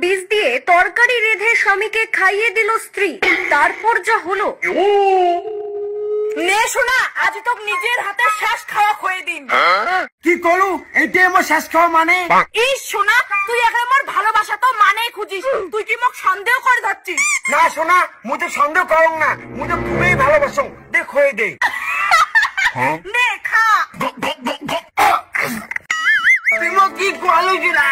বীজ দিয়ে তরকারি রেঁধে স্বামীকে খাইয়ে দিল স্ত্রী, তারপর যা হলো। নে শোনা, আজ তো নিজের হাতে শ্বাস খাওয়া খয়ে দিন। কি করু? এইটাই আমার শ্বাস খাওয়া মানে? এই শোনা, তুই এখন আমার ভালোবাসা তো মানে খুঁজিস, তুই কি মোক সন্দেহ করে যাচ্ছিস? না শোনা, মুঝে সন্দেহ করো না, মুঝে খুবই ভালোবাসো, দেখ হয়ে দে। নে খা। তুমি কি করলো কিনা?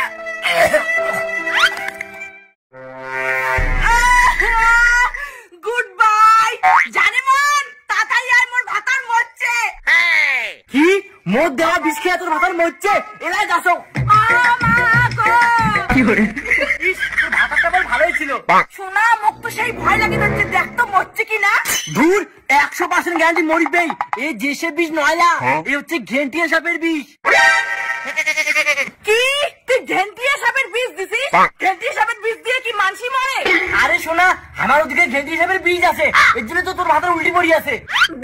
Good bye. জানে মন, তাতাই আর মোর ভাতার মরছে। কি মোর দেওয়া বিষ খেয়ে তোর ভাতার মরছে? এলাই যাসো। কি করে? ভাতাটা বল ভালোই ছিল। শোনা, মোক তো সেই ভয় লাগে যাচ্ছে, দেখ তো মরছে কিনা। দূর, 100% গ্যারান্টি মরিবেই। এই যেসে বিষ নয়লা, এই হচ্ছে ঘেন্টিয়া সাপের বিষ। কি তুই ঘেন্টিয়া সাপের বীজ দিছিস? ঘেন্টিয়া সাপের বীজ দিয়ে কি মানসি মরে? আরে শোনা, আমার ওদিকে ঘেন্টিয়া সাপের বীজ আছে, এর জন্য তো তোর ভাতার উল্টি পড়ি আছে।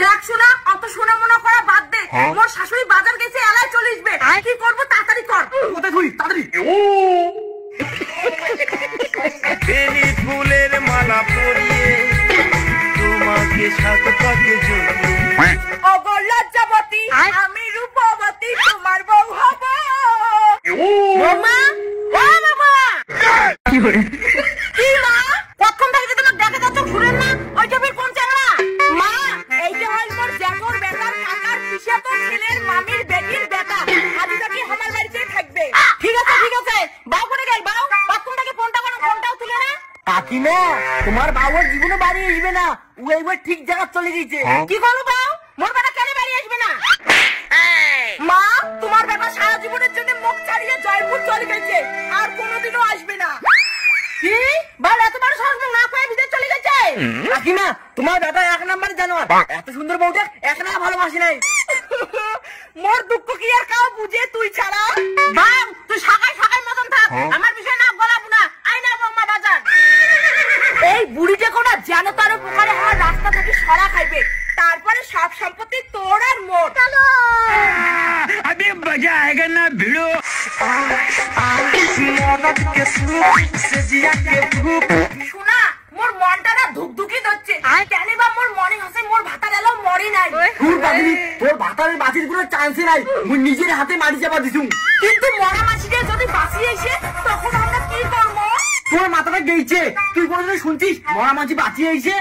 দেখ শোনা, অত শোনা মনে করা বাদ দে। মোর শাশুড়ি বাজার গেছে, এলাই চলে আসবে। কি করবো তাড়াতাড়ি কর। কোথায় তুই? তাড়াতাড়ি। বেলি ফুলের মালা পরিয়ে তোমাকে সাথে পাকে জড়িয়ে। ওগো লজ্জাবতী, আমি রূপবতী, তোমার বউ হব। মামা, ও বাবা। কি করে? কি মা, কখন থেকে যে তোমার দেখা যাচ্ছে শুনেন না? ওইটা বের কোন চ্যাংড়া? মা, এইটা হয় মোর জ্যাঙ্গর বেটার কাকার পিসাতো ছেলের মামির বেটির বেটা। আজ থেকে আমার বাড়িতে থাকবে। ঠিক আছে ঠিক আছে, বাউ করে গেল বাউ। কখন থেকে ফোনটা করো, ফোনটাও তুলে না। কাকিমা, তোমার বাবুর জীবনে বাড়ি আসবে না, ও একবার ঠিক জায়গা চলে গেছে। কি করবো বাউ? মোর বেটা কেন বাড়ি আসবে না? মা, তোমার বেটা সারা জীবনের জন্য মুখ ছাড়িয়ে জয়পুর চলে গেছে, আর কোনোদিনও আসবে না। কি বাল, এত বড় সাহস মুখ না করে বিদেশ চলে গেছে? কাকিমা, তোমার বেটা 1 নম্বরে জানোয়ার। এত সুন্দর বউটা এক না ভালোবাসি নাই। মোর দুঃখ কি আর কাউ বুঝে তুই ছাড়া? বাউ, তুই শাখায় শাখায় মতন থাক, আমার বিষয় না গলাবো না। আই না বম্মা বাজার। এই বুড়িটা কোনা জানো তার পোকারে হওয়ার রাস্তা থেকে সরা খাইবে, তারপরে সব সম্পত্তি তোর আর মোর। চলো अभी मजा आएगा ना भिड़ो। শোনা, মোর মনটা না ধুকধুকি ধরছে। কেন বা মোর মনে হচ্ছে মোর ভাতার এলো মরি নাই। তোর বাবি, তোর ভাতারের বাঁচির কোনো চান্সই নাই, মুই নিজের হাতে মারি চাপা দিছু। কিন্তু মরা মাছিটা যদি বাঁচিয়ে এসে, তখন আমরা কি করবো? তোর মাথাটা গেইছে, তুই কোনোদিন শুনছিস মরা মাছি বাঁচিয়ে এসে?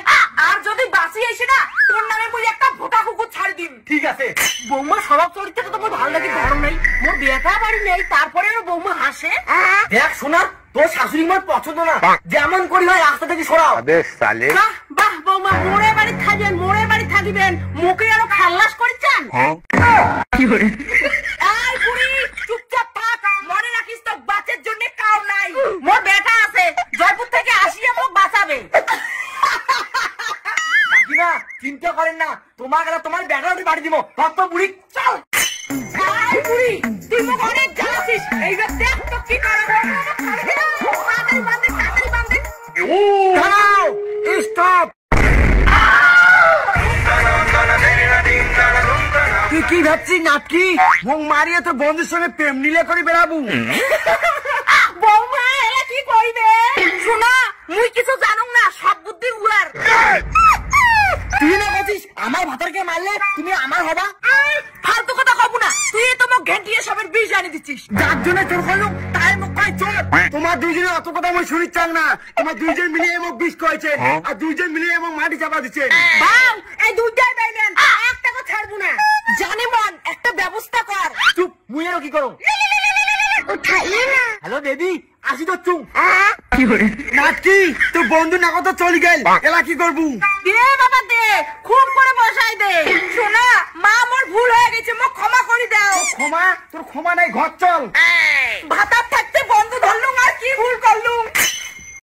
আর যদি বাঁচিয়ে এসে না, তোর নামে বলি একটা ভোটা কুকুর ছাড় দিন। ঠিক আছে। বৌমা স্বভাব চরিত্রটা তো মোর ভালো লাগে, ধরন নেই, মোর বিয়েটা বাড়ি নেই, তারপরে বৌমা হাসে। দেখ শোনা, তোর শাশুড়ি মোর পছন্দ না, যেমন করি হয় রাস্তা থেকে সরাও। বাহ বাহ বৌমা, মোরে বাড়ি থাকবেন, মোরে বাড়ি থাকিবেন, মুখে আরো খাল্লাস করেছেন। কি করে? এই বুড়ি, চুপচাপ থাক, মনে রাখিস তো বাঁচের জন্য কাউ নাই। মোর বেটা আছে, জয়পুর থেকে আসিয়া মুখ বাঁচাবে। কাকিমা, চিন্তা করেন না, তোমার গেলে তোমার বেটার বাড়ি দিব। তত বুড়ি চল। এই বুড়ি, তুই মুখ অনেক জ্বালাছিস, এইবার দেখ তো কি করবো। তাড়াতাড়ি বাঁধে, তাড়াতাড়ি বাঁধে। দাঁড়াও, স্টপ। তুই কি ভাবছিস নাটকি? মুখ মারিয়ে তো বন্ধুর সঙ্গে প্রেম নিলে করে বেড়াবো। বৌমা, এরা কি কইবে? শোনা, মুই কিছু জানুম না, সব বুদ্ধি উড়ার। তুই না বলছিস আমার ভাতারকে মারলে তুমি আমার হবা? ফালতু কথা কব না, তুই তো মোক ঘেন্টিয়ে সবের বিষ জানি দিচ্ছিস। যার জন্য চোর করলুম তাই মুখ কয় চোর। তোমার দুইজনে অত কথা আমি শুনি চান না, তোমার দুইজন মিলিয়ে মুখ বিষ করেছেন, আর দুইজন মিলিয়ে মুখ মাটি চাপা দিচ্ছেন। বাউ, এই দুইটাই বাইবেন, একটাকে ছাড়বো না। জানি মন, একটা ব্যবস্থা কর। চুপ, মুই এরও কি করো? হ্যালো বেবি, আসি তো চুপ। কি করে? নাটকি, তোর বন্ধু না কত চলে গেল, এলা কি করবু? দে বাবা দে, খুব করে বসাই দে। শোনা, মা মোর ভুল হয়ে গেছে, মোক ক্ষমা করে দাও। ক্ষমা? তোর ক্ষমা নাই, ঘর চল। ভাতা